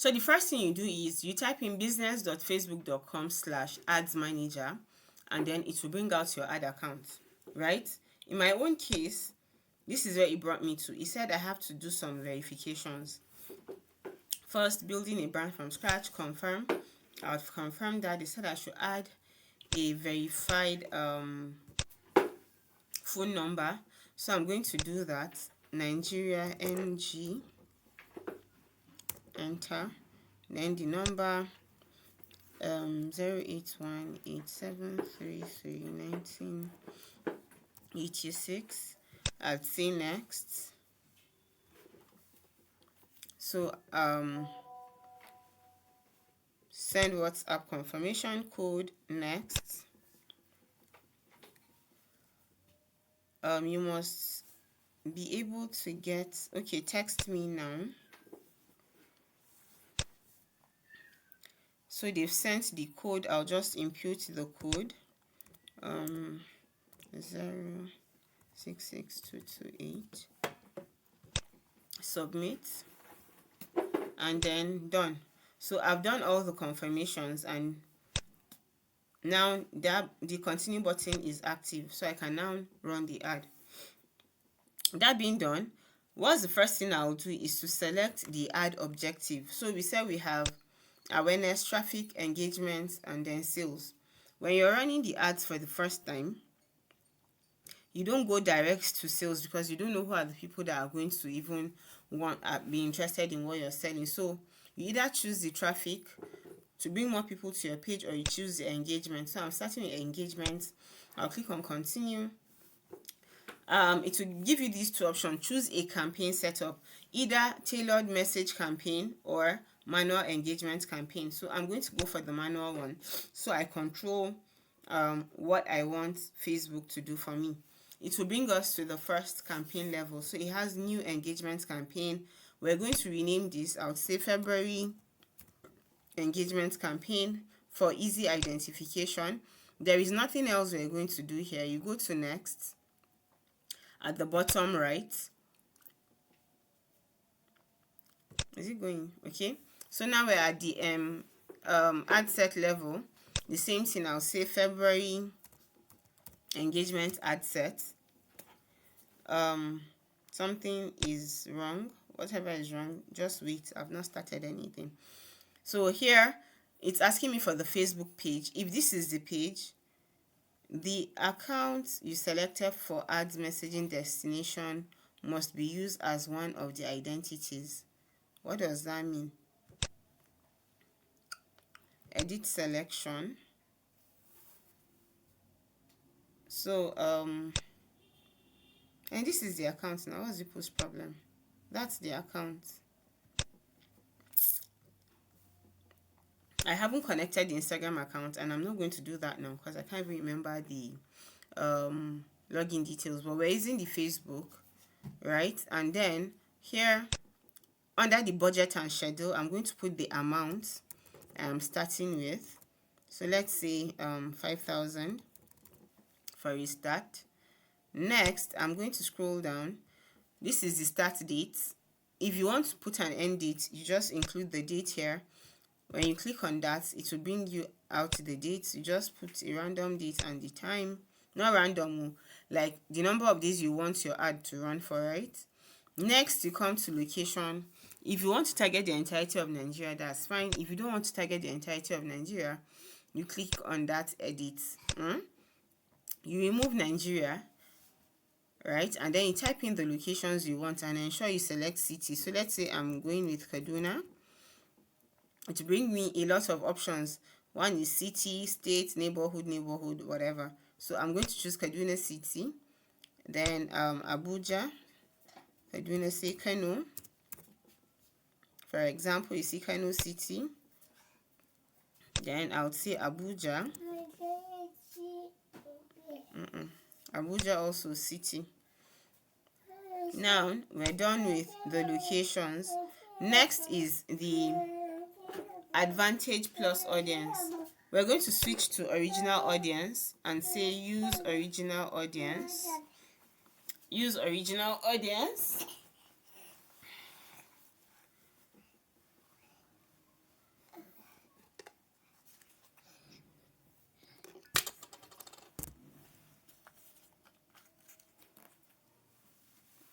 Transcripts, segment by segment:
So the first thing you do is you type in business.facebook.com/ads manager, and then it will bring out your ad account, right? In my own case, this is where it brought me to. It said I have to do some verifications. First, building a brand from scratch, confirm. I've confirmed that. They said I should add a verified phone number. So I'm going to do that. Nigeria NG, enter. Then the number 08187331986. I'd say next. So send WhatsApp confirmation code, next. You must be able to get, okay, text me now. So they've sent the code. I'll just input the code 066228, submit, and then done. So I've done all the confirmations, and now the continue button is active, so I can now run the ad. That being done, what's the first thing I'll do is to select the ad objective. So we said we have awareness, traffic, engagement, and then sales. When you're running the ads for the first time, you don't go direct to sales because you don't know who are the people that are going to even be interested in what you're selling. So you either choose the traffic to bring more people to your page, or you choose the engagement. So I'm starting with engagement. I'll click on continue. It will give you these two options. Choose a campaign setup, either tailored message campaign or manual engagement campaign. So I'm going to go for the manual one, so I control what I want Facebook to do for me. It will bring us to the first campaign level. So it has new engagement campaign. We're going to rename this, I would say, February engagement campaign for easy identification. There is nothing else we're going to do here. You go to next at the bottom right. Is it going? Okay. So now we're at the ad set level. The same thing, I'll say February engagement ad set. Something is wrong. Whatever is wrong, just wait. I've not started anything. So here it's asking me for the Facebook page. If this is the page, the account you selected for ads messaging destination must be used as one of the identities. What does that mean? Edit selection. So and this is the account now. What's the post problem? That's the account. I haven't connected the Instagram account, and I'm not going to do that now because I can't even remember the login details. But we're using the Facebook, right? And then here under the budget and schedule, I'm going to put the amount I'm starting with. So let's say 5,000 for a start. Next, I'm going to scroll down. This is the start date. If you want to put an end date, you just include the date here. When you click on that, it will bring you out the dates. You just put a random date and the time. Not random, like the number of days you want your ad to run for, right? Next, you come to location. If you want to target the entirety of Nigeria, that's fine. If you don't want to target the entirety of Nigeria, you click on that edit. You remove Nigeria, right? And then you type in the locations you want and ensure you select city. So let's say I'm going with Kaduna. It will bring me a lot of options. One is city, state, neighborhood, whatever. So I'm going to choose Kaduna City. Then Abuja, Kaduna, say Kano. For example, you see Kano City. Then I would say Abuja. Abuja also city. Now we're done with the locations. Next is the advantage plus audience. We're going to switch to original audience and say use original audience. Use original audience.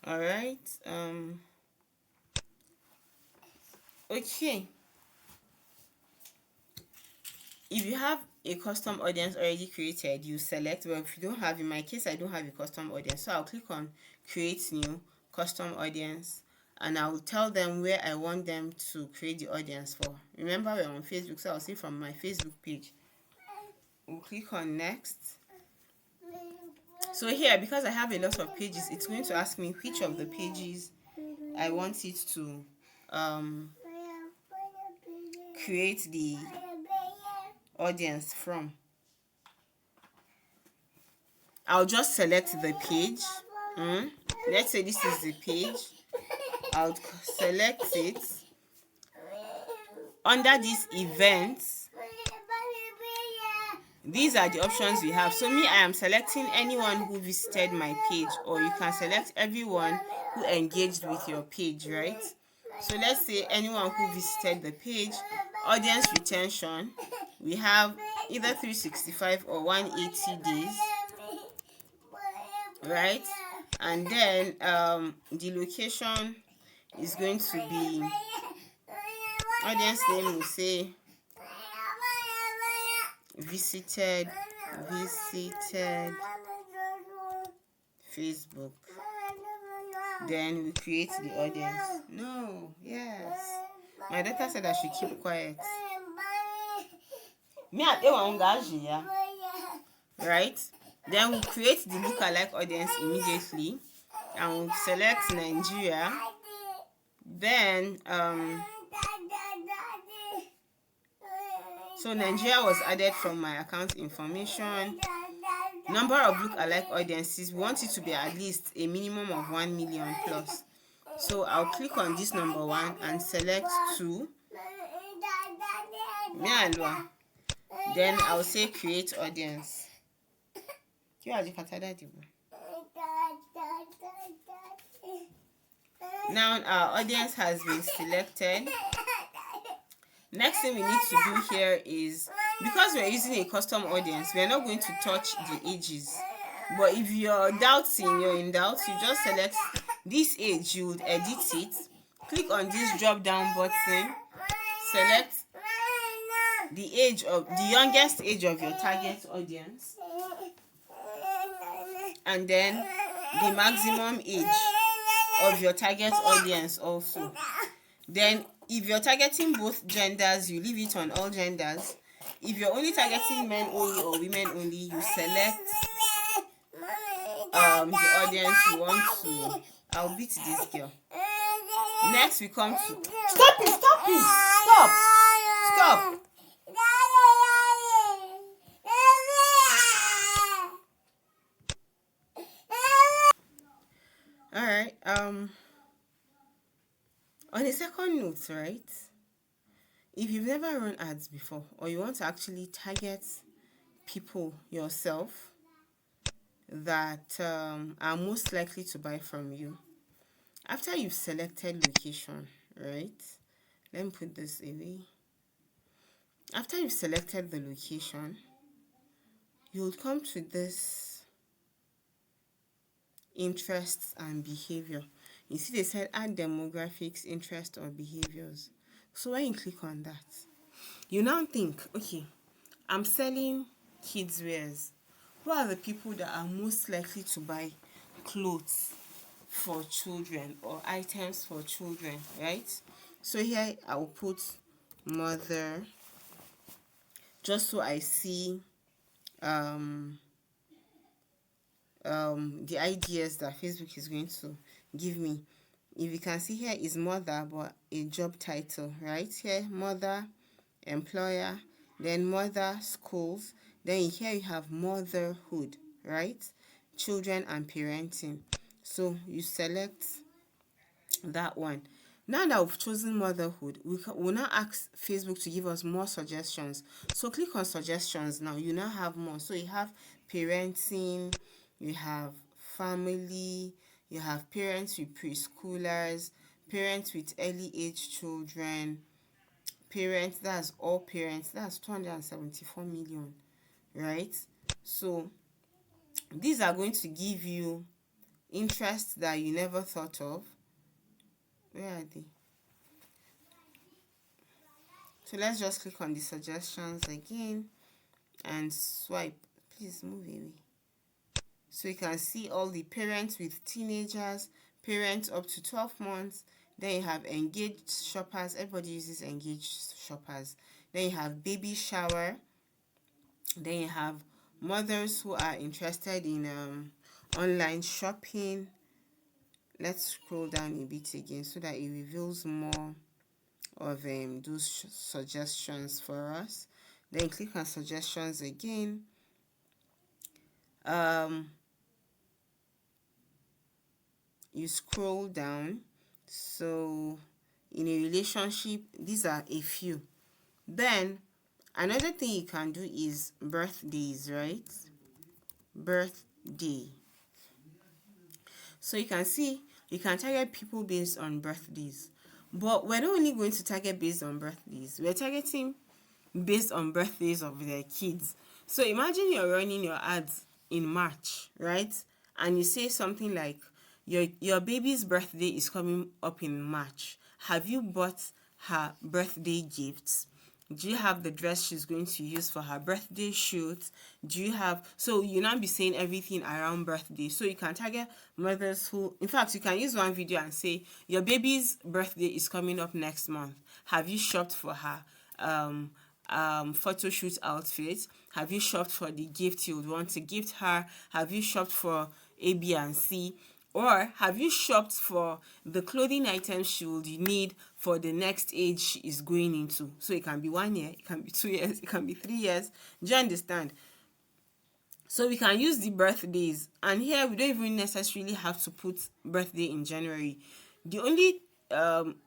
All right. Okay. If you have a custom audience already created, you select. Well, if you don't have, in my case, I don't have a custom audience, so I'll click on create new custom audience, and I'll tell them where I want them to create the audience for. Remember, we're on Facebook, so I'll say from my Facebook page. We'll click on next. So here, because I have a lot of pages, it's going to ask me which of the pages I want it to create the audience from. I'll just select the page. Let's say this is the page. I'll select it. Under these events, these are the options we have. So me, I am selecting anyone who visited my page, or you can select everyone who engaged with your page, right? So let's say anyone who visited the page. Audience retention, we have either 365 or 180 days, right? And then the location is going to be, audience name will say visited Facebook. Then we create the audience. No, yes. My daughter said I should keep quiet. Me at yeah. Right? Then we'll create the lookalike audience immediately, and we'll select Nigeria. Then so Nigeria was added from my account information. Number of lookalike audiences, we want it to be at least a minimum of 1 million plus. So I'll click on this number 1 and select 2. Then I'll say create audience. Now our audience has been selected. Next thing we need to do here is, because we're using a custom audience, we're not going to touch the ages. But if you're in doubt, you just select this age, you would edit it. Click on this drop down button, select the age of the youngest age of your target audience, and then the maximum age of your target audience also. Then if you're targeting both genders, you leave it on all genders. If you're only targeting men only or women only, you select the audience you want to. I'll beat this girl. Next we come to stop. All right. On a second note, right? If you've never run ads before, or you want to actually target people yourself that are most likely to buy from you, after you've selected location, right? Let me put this away. After you've selected the location, you'll come to this interests and behavior. You see they said add demographics, interests, or behaviors. So when you click on that, you now think, okay, I'm selling kids wears. Who are the people that are most likely to buy clothes for children or items for children, right? So here I will put mother, just so I see the ideas that Facebook is going to give me. If you can see, here is mother, but a job title, right? Here mother employer, then mother schools, then here you have motherhood, right? Children and parenting. So you select that one. Now that we've chosen motherhood, we'll now ask Facebook to give us more suggestions. So click on suggestions now. You now have more. So you have parenting, you have family, you have parents with preschoolers, parents with early age children, parents, that's all parents, that's 274 million, right? So these are going to give you interests that you never thought of. Where are they? So let's just click on the suggestions again and swipe. Please move away. So you can see all the parents with teenagers, parents up to 12 months. Then you have engaged shoppers. Everybody uses engaged shoppers. Then you have baby shower. Then you have mothers who are interested in online shopping. Let's scroll down a bit again so that it reveals more of those suggestions for us. Then click on suggestions again. You scroll down. So in a relationship, these are a few. Then another thing you can do is birthdays, right? Birthday. So you can see you can target people based on birthdays. But we're not only going to target based on birthdays, we're targeting based on birthdays of their kids. So imagine you're running your ads in March, right? And you say something like, your baby's birthday is coming up in March. Have you bought her birthday gifts? Do you have the dress she's going to use for her birthday shoot? Do you have, so you now be saying everything around birthday. So you can target mothers who, in fact, you can use one video and say, your baby's birthday is coming up next month. Have you shopped for her photo shoot outfit? Have you shopped for the gift you would want to gift her? Have you shopped for A, B, and C? Or have you shopped for the clothing items she would need for the next age she is going into? So it can be 1 year, it can be 2 years, it can be 3 years. Do you understand? So we can use the birthdays. And here we don't even necessarily have to put birthday in January. The only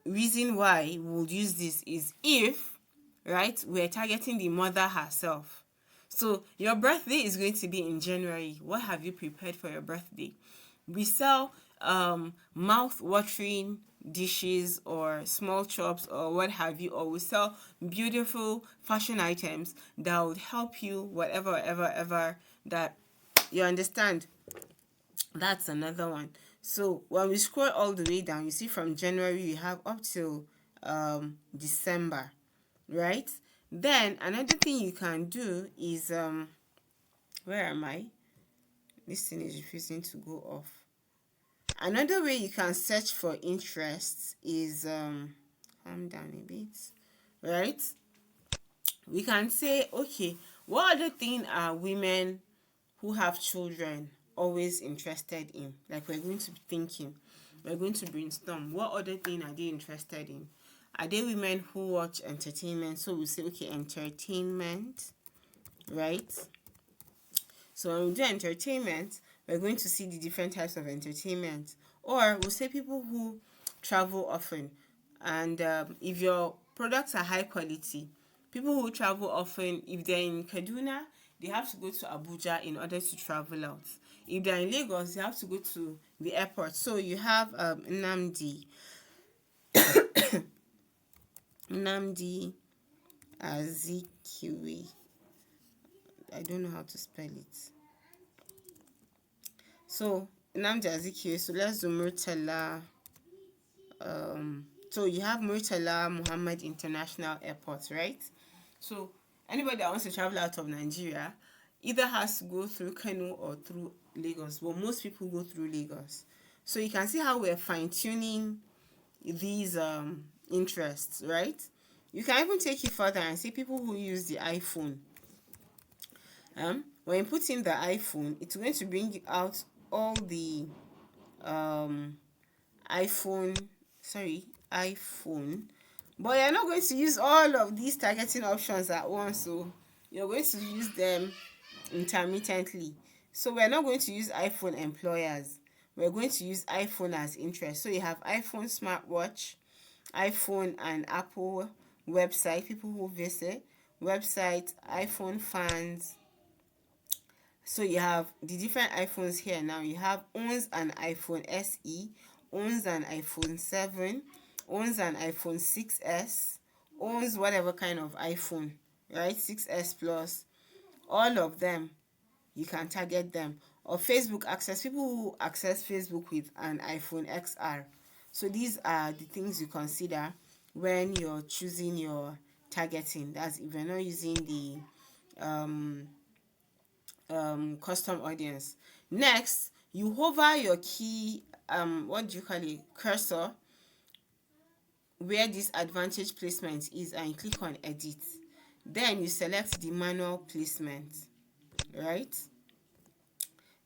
reason why we would use this is if, right, we're targeting the mother herself. So your birthday is going to be in January. What have you prepared for your birthday? We sell mouth-watering dishes or small chops or what have you, or we sell beautiful fashion items that would help you, whatever that you understand. That's another one. So when we scroll all the way down, you see from January we have up till December, right? Then another thing you can do is where am I? This thing is refusing to go off. Another way you can search for interests is calm down a bit, right? We can say, okay, what other thing are women who have children always interested in? Like, we're going to be thinking, we're going to brainstorm. What other thing are they interested in? Are they women who watch entertainment? So we say, okay, entertainment, right? So when we do entertainment, we're going to see the different types of entertainment. Or we'll say people who travel often. And if your products are high quality, people who travel often, if they're in Kaduna, they have to go to Abuja in order to travel out. If they're in Lagos, they have to go to the airport. So you have Nnamdi Azikiwe. I don't know how to spell it. So Nnamdi Azikiwe. So let's do Murtala. So you have Murtala Muhammad International Airport, right? So anybody that wants to travel out of Nigeria either has to go through Kano or through Lagos. Well, most people go through Lagos. So you can see how we're fine-tuning these interests, right? You can even take it further and see people who use the iPhone. When you put in the iPhone, it's going to bring out all the iPhone, but you're not going to use all of these targeting options at once, so you're going to use them intermittently. So we're not going to use iPhone employers, we're going to use iPhone as interest. So you have iPhone smartwatch, iPhone and Apple website, people who visit website, iPhone fans. So you have the different iPhones here now. You have owns an iPhone SE, owns an iPhone 7, owns an iPhone 6S, owns whatever kind of iPhone, right? 6S Plus. All of them, you can target them. or Facebook access, people who access Facebook with an iPhone XR. So these are the things you consider when you're choosing your targeting. That's if you're not using the custom audience. Next, you hover your key, what do you call it, cursor, where this advantage placement is, and click on edit. Then you select the manual placement, right?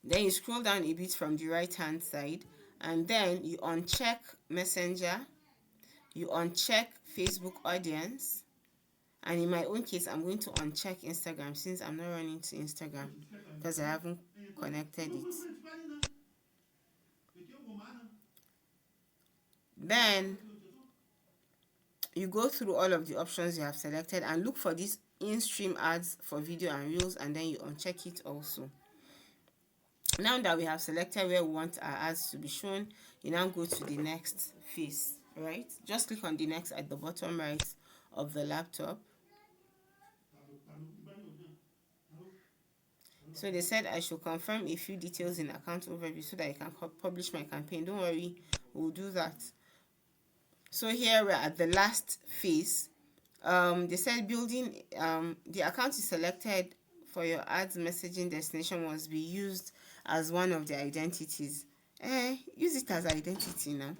Then you scroll down a bit from the right hand side, and then you uncheck Messenger, you uncheck Facebook audience, and in my own case I'm going to uncheck Instagram since I'm not running to Instagram because I haven't connected it. Then you go through all of the options you have selected and look for these in-stream ads for video and reels, and then you uncheck it also. Now that we have selected where we want our ads to be shown, you now go to the next phase, right? Just click on the next at the bottom right of the laptop. So they said I should confirm a few details in account overview so that I can publish my campaign. Don't worry, we'll do that. So here we're at the last phase. They said building, the account is selected for your ads messaging destination must be used as one of the identities. Use it as identity now.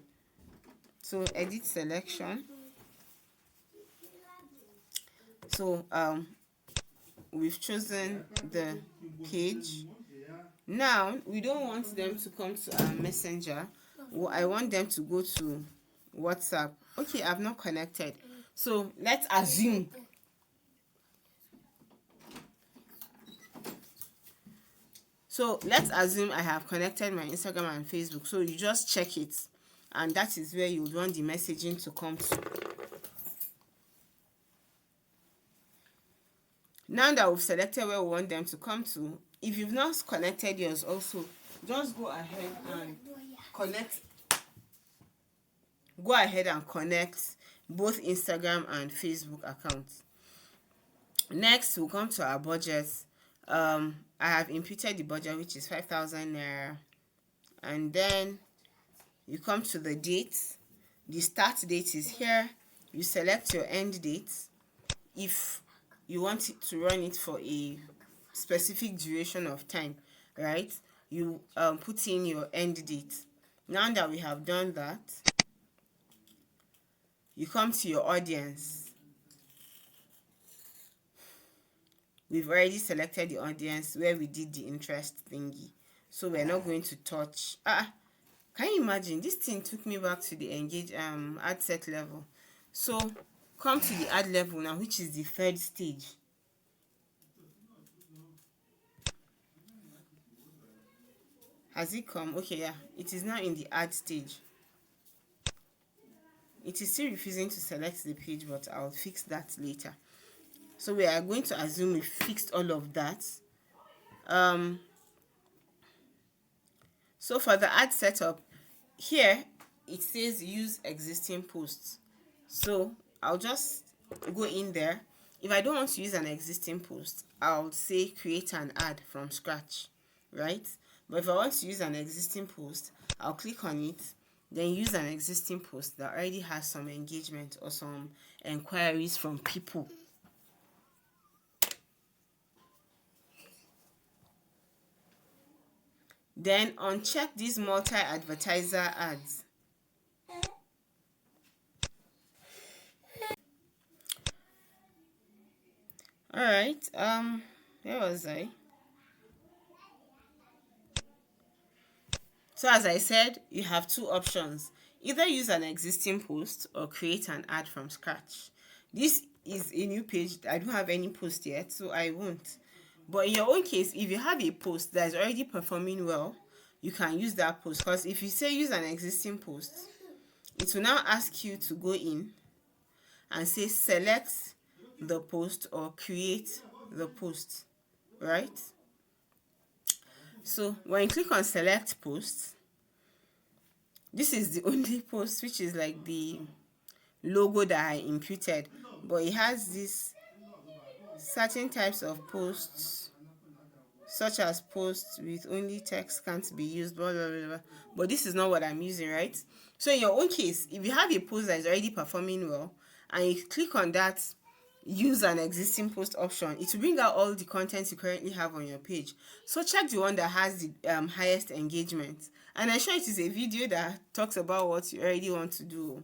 So edit selection. So we've chosen the page. Now we don't want them to come to our messenger. I want them to go to WhatsApp. Okay, I've not connected. So let's assume I have connected my Instagram and Facebook. So you just check it, and that is where you would want the messaging to come to. Now that we've selected where we want them to come to, if you've not connected yours also, just go ahead and connect both Instagram and Facebook accounts. Next, we'll come to our budget. I have imputed the budget, which is 5,000 naira, and then you come to the date. The start date is here. You select your end date. If you want it to run it for a specific duration of time, right? You put in your end date. Now that we have done that, you come to your audience. We've already selected the audience where we did the interest thingy, so we're not going to touch. Can you imagine? This thing took me back to the engage ad set level. So come to the ad level now, which is the third stage. Has it come? Okay, yeah, it is now in the ad stage. It is still refusing to select the page, but I'll fix that later. So we are going to assume we fixed all of that. So for the ad setup, here it says use existing posts. So I'll just go in there. If I don't want to use an existing post, I'll say create an ad from scratch, right? But if I want to use an existing post, I'll click on it, then use an existing post that already has some engagement or some enquiries from people. Then uncheck these multi-advertiser ads. Alright, where was I? So as I said, you have two options. Either use an existing post or create an ad from scratch. This is a new page. I don't have any post yet, so I won't. But in your own case, if you have a post that is already performing well, you can use that post. Because if you say use an existing post, it will now ask you to go in and say select the post or create the post, right? So when you click on select post, this is the only post which is like the logo that I imputed, but it has this certain types of posts, such as posts with only text can't be used, blah, blah, blah, blah. But this is not what I'm using, right? So in your own case, if you have a post that is already performing well and you click on that use an existing post option, it will bring out all the content you currently have on your page. So check the one that has the highest engagement, and I'm sure it is a video that talks about what you already want to do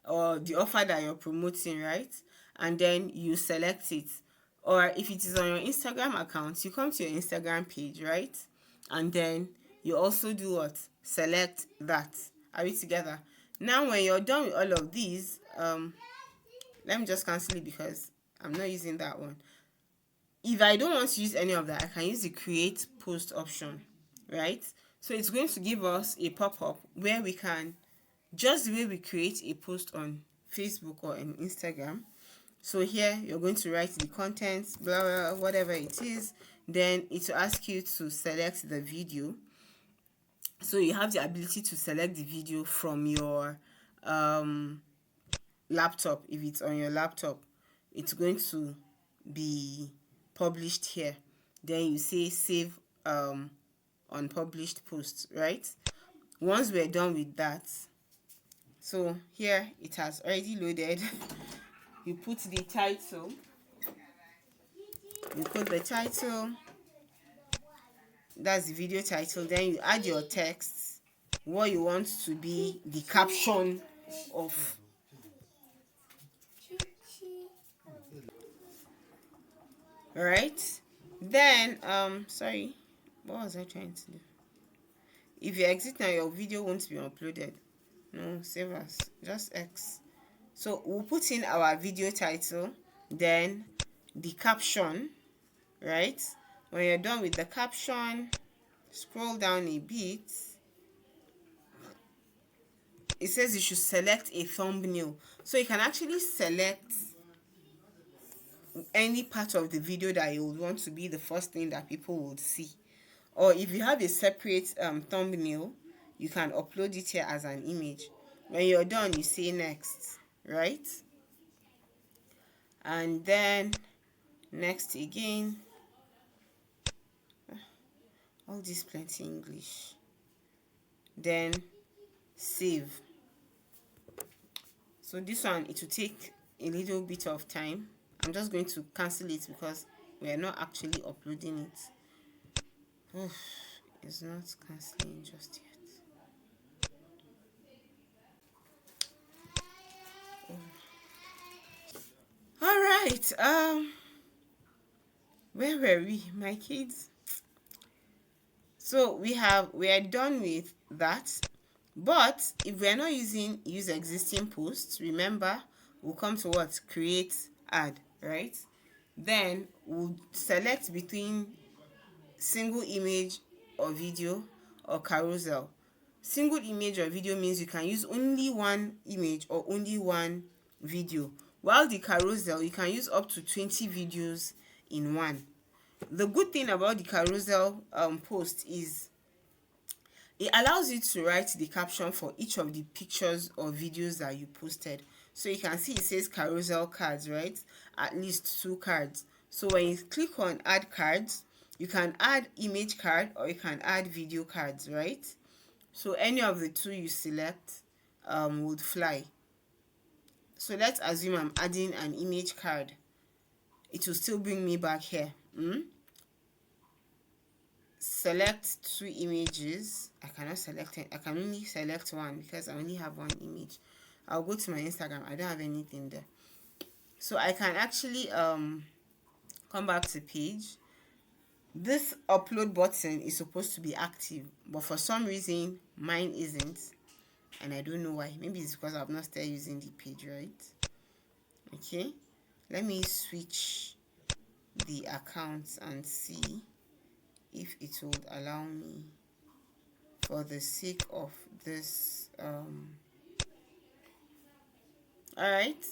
or the offer that you're promoting, right? And then you select it. Or if it is on your Instagram account, you come to your Instagram page, right? And then you also do what? Select that. Are we together? Now when you're done with all of these, let me just cancel it because I'm not using that one. If I don't want to use any of that, I can use the create post option, right? So it's going to give us a pop-up where we can, just the way we create a post on Facebook or on Instagram. So here you're going to write the contents, blah, blah, blah, whatever it is. Then it will ask you to select the video. So you have the ability to select the video from your laptop. If it's on your laptop, it's going to be published here. Then you say save unpublished post, right? Once we're done with that, so here it has already loaded. You put the title, that's the video title. Then you add your text, what you want to be the caption of. Right? Then sorry, what was I trying to do? If you exit now, your video won't be uploaded. No, save as just X. So we'll put in our video title, then the caption, right? When you're done with the caption, scroll down a bit. It says you should select a thumbnail. So you can actually select any part of the video that you would want to be the first thing that people would see. Or if you have a separate thumbnail, you can upload it here as an image. When you're done, you say next, right? And then next again. All this plenty English. Then save. So this one, it will take a little bit of time. I'm just going to cancel it because we are not actually uploading it. It's not canceling just yet. All right. Where were we, my kids? So we are done with that. But if we're not using use existing posts, remember we'll come to what? Create ad, right? Then we'll select between single image or video or carousel. Single image or video means you can use only one image or only one video, while the carousel you can use up to 20 videos in one. The good thing about the carousel post is it allows you to write the caption for each of the pictures or videos that you posted. So you can see it says carousel cards, right? At least 2 cards. So when you click on add cards, you can add image card or you can add video cards, right? So any of the 2 you select would fly. So let's assume I'm adding an image card. It will still bring me back here. Select 2 images. I cannot select it. I can only select one because I only have one image. I'll go to my Instagram. I don't have anything there. So I can actually come back to page. This upload button is supposed to be active, but for some reason mine isn't, and I don't know why. Maybe it's because I've not started using the page, right? Okay, let me switch the accounts and see if it would allow me, for the sake of this. All right,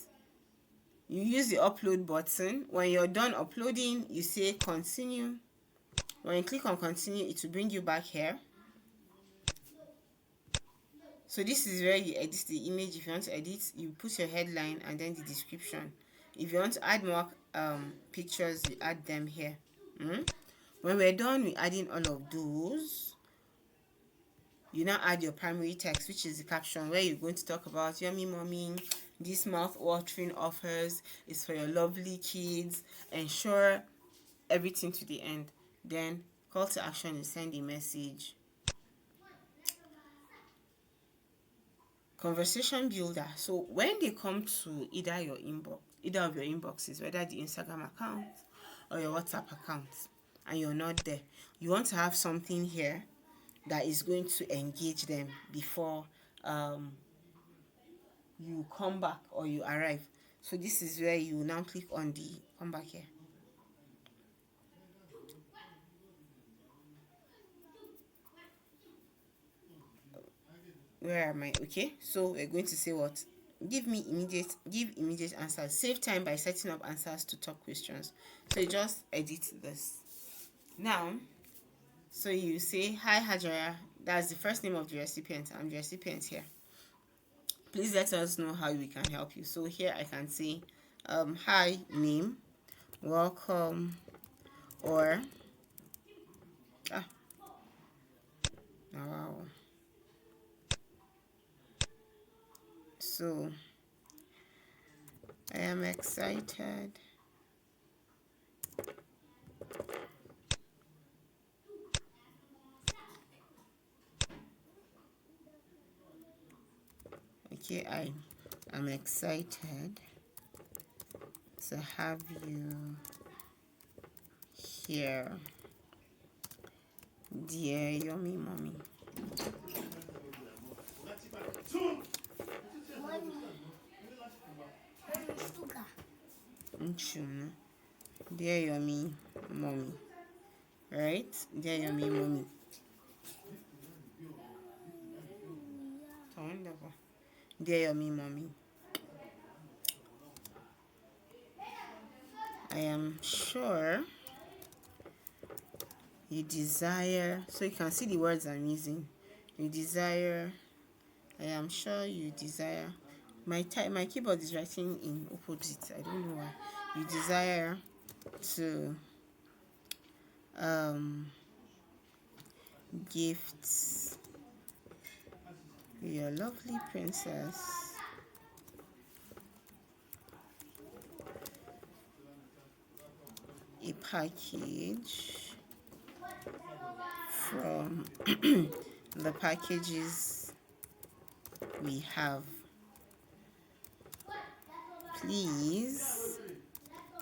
you use the upload button. When you're done uploading, you say continue. When you click on continue, it will bring you back here. So this is where you edit the image. If you want to edit, you put your headline and then the description. If you want to add more pictures, you add them here. When we're done with adding all of those, you now add your primary text, which is the caption, where you're going to talk about Yummy Mommy. This mouth-watering offers is for your lovely kids. Ensure everything to the end. Then call to action is send a message. Conversation builder. So when they come to either of your inboxes, whether the Instagram account or your WhatsApp account, and you're not there, you want to have something here that is going to engage them before you come back or you arrive. So this is where you now click on the come back here. Where am I? Okay, so we're going to say what? Give immediate answers. Save time by setting up answers to top questions. So you just edit this now. So you say, hi Hajara, that's the first name of the recipient. I'm the recipient here. Please let us know how we can help you. So here I can say, hi, name, welcome, or wow. So I am excited I'm excited to have you here, dear Yummy Mommy. Dear Yummy Mommy, right? Dear Yummy Mommy. Wonderful. Dear Yummy Mommy, I am sure you desire, so you can see the words I'm using. You desire, I am sure you desire, my keyboard is writing in opposite, I don't know why. You desire to gift your lovely princess a package from the packages we have. Please,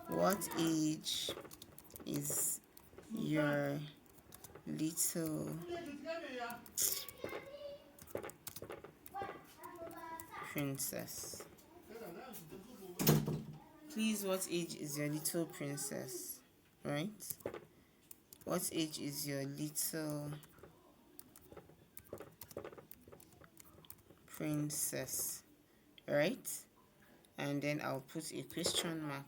what age is your little princess? Please, what age is your little princess? Right? What age is your little princess? Right? And then I'll put a question mark.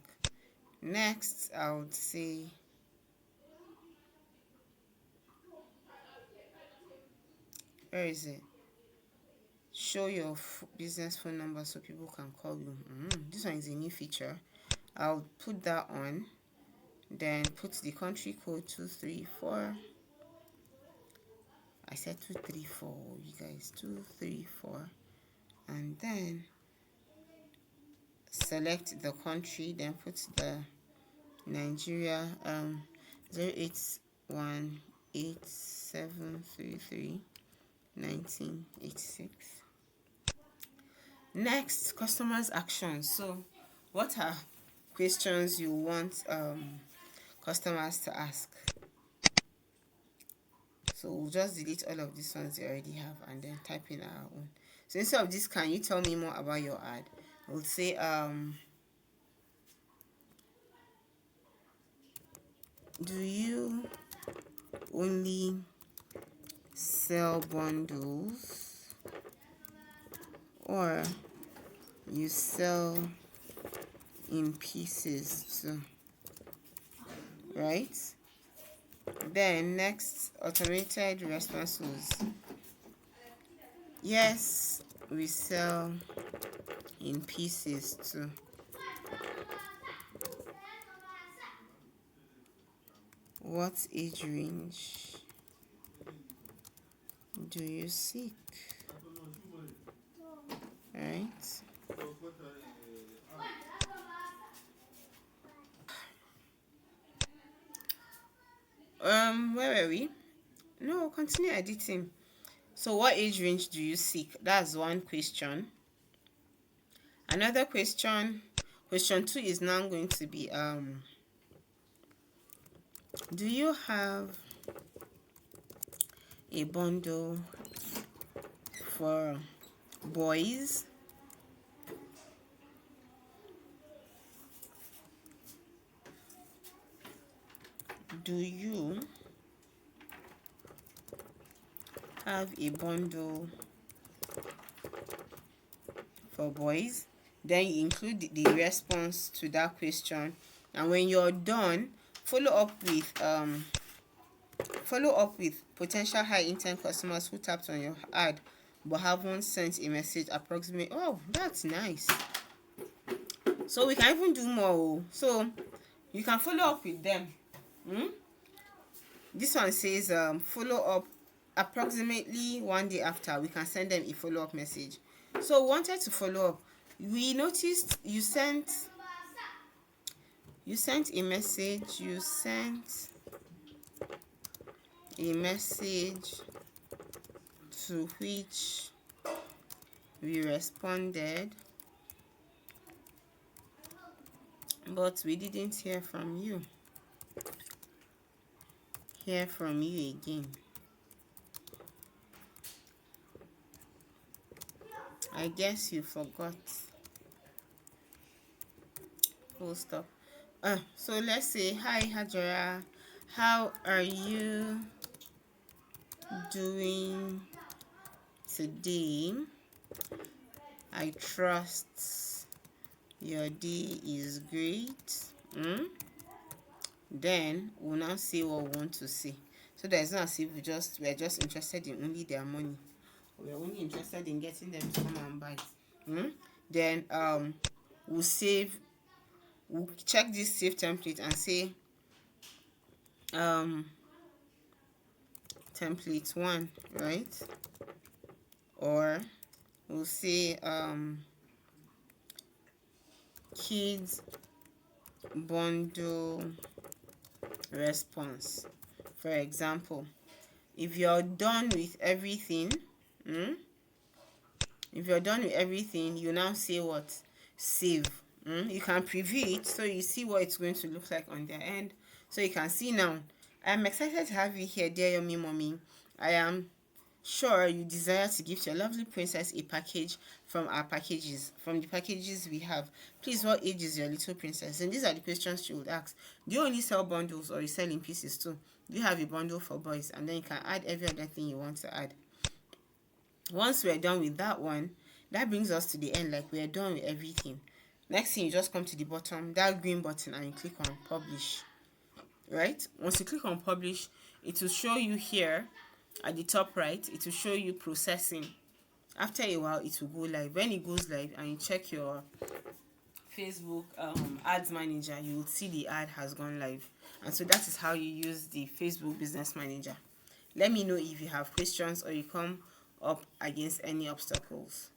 Next, I would say where is it? Show your business phone number so people can call you. This one is a new feature. I'll put that on. Then put the country code 234. I said 234, you guys, 234. And then select the country, then put the Nigeria 08187331986. Next, customers actions. So what are questions you want customers to ask? So we'll just delete all of these ones you already have and then type in our own. So instead of this, can you tell me more about your ad? We'll say do you only sell bundles or you sell in pieces too? Right? Then next, automated responses. Yes, we sell in pieces too. What age range do you seek? Right? Where were we? No, continue editing. So what age range do you seek? That's one question. Another question 2 is now going to be do you have a bundle for boys? Do you have a bundle for boys? Then you include the response to that question, and when you're done, follow up with potential high intent customers who tapped on your ad but haven't sent a message approximate. Oh, that's nice. So we can even do more. So you can follow up with them. This one says follow up approximately 1 day after. We can send them a follow-up message. So wanted to follow up. We noticed you sent a message. You sent a message to which we responded, but we didn't hear from you. Hear from you again. I guess you forgot. Full stop. So let's say, hi Hajara, how are you doing today? I trust your day is great. Then we'll now say what we want to say. So that it's not as if we're just interested in only their money. We're only interested in getting them to come and buy. Then we'll check this save template and say template 1, right? Or we'll say kids bundle response. For example, if you're done with everything, you now say what? Save. You can preview it so you see what it's going to look like on their end. So you can see now. I'm excited to have you here, dear Yummy Mommy. I am sure you desire to gift your lovely princess a package from the packages we have. Please, what age is your little princess? And these are the questions she would ask. Do you only sell bundles or you sell in pieces too? Do you have a bundle for boys? And then you can add every other thing you want to add. Once we're done with that one, that brings us to the end, like we're done with everything. Next thing, you just come to the bottom, that green button, and you click on publish. Right? Once you click on publish, it will show you here at the top right, it will show you processing. After a while, it will go live. When it goes live and you check your Facebook ads manager, you will see the ad has gone live. And so that is how you use the Facebook business manager. Let me know if you have questions or you come up against any obstacles.